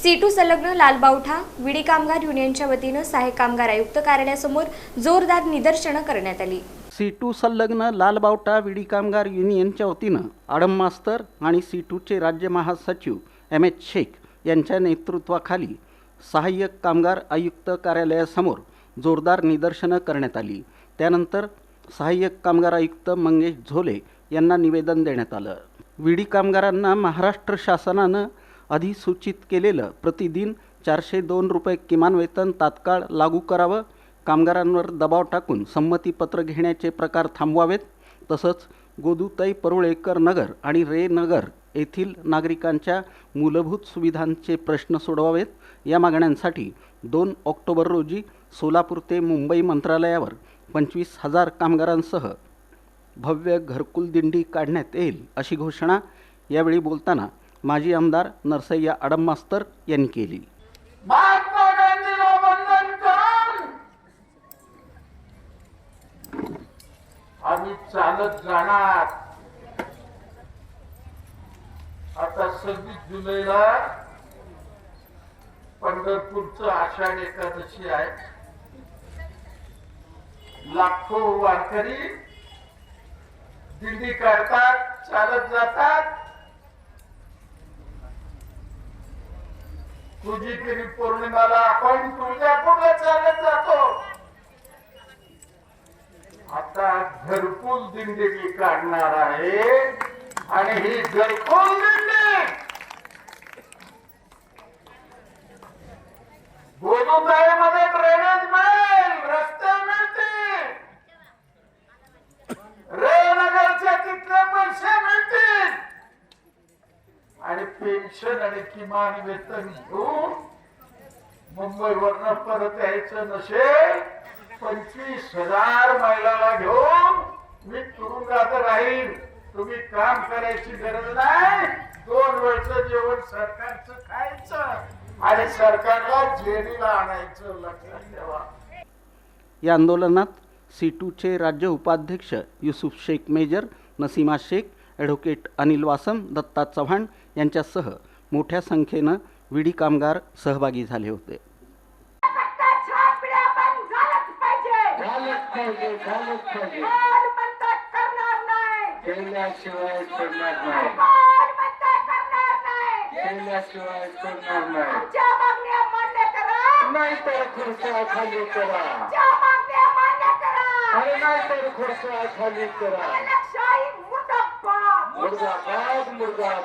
C2 संलग्न लालबावठा विडी कामगार युनियनच्या वतीनं सहाय्यक कामगार आयुक्त कार्यालयासमोर जोरदार निदर्शनं करण्यात आली। C2 संलग्न लालबावटा विडी कामगार युनियनच्या वतीनं आडम मास्तर आणि C2चे राज्य महासचिव M.H. शेख यांच्या नेतृत्वाखाली सहाय्यक कामगार आयुक्त कार्यालयासमोर जोरदार निदर्शनं करण्यात आली। त्यानंतर सहाय्यक कामगार आयुक्त मंगेश झोले यांना निवेदन देण्यात आलं। विडी कामगारांना महाराष्ट्र शासनानं अधिसूचित केलेलं प्रतिदिन 402 रुपये किमान वेतन तात्काळ लागू करावं, कामगारांवर दबाव टाकून संमतीपत्र घेण्याचे प्रकार थांबवावेत, तसंच गोदुताई परुळेकर नगर आणि रे नगर येथील नागरिकांच्या मूलभूत सुविधांचे प्रश्न सोडवावेत। या मागण्यांसाठी 2 ऑक्टोबर रोजी सोलापूर ते मुंबई मंत्रालयावर 25,000 कामगारांसह भव्य घरकुल दिंडी काढण्यात येईल, अशी घोषणा यावेळी बोलताना माजी आमदार नरसय्या आडम मास्तर यांनी केली। महात्मा गांधीला वंदन करून आम्ही चालत जाणार। आता 26 जुलैला पंढरपूरचं आषाढ एकादशी आहे। लाखो वारकरी दिंडी काढतात, चालत जातात। तुझी पौर्णिमाला आपण तुळजापूरला चालत जातो। आता घरकुल दिंडी मी काढणार आहे आणि ही घरकुल दिंडी गोदुताईमध्ये ड्रेनेज मिळेल, रस्ते मिळतील, रेनगरचे तिथले पैसे मिळतील आणि पेन्शन आणि किमान वेतन घेऊन मुंबईवरनं परत यायचं नसेल, 25,000 महिलाला घेऊन मी तुरुंगात राहील। तुम्ही काम करायची गरज नाही, 2 वेळचं जेवण सरकारचं खायचं आणि सरकारला जेलीला आणायचं, लक्षात ठेवा। या आंदोलनात C2चे राज्य उपाध्यक्ष युसुफ शेख मेजर, नसीमा शेख, ॲडव्होकेट अनिल वासम, दत्ता चव्हाण यांच्यासह मोठ्या संख्येनं विडी कामगार सहभागी झाले होते। मुर्दाबाद मुर्दाबाद।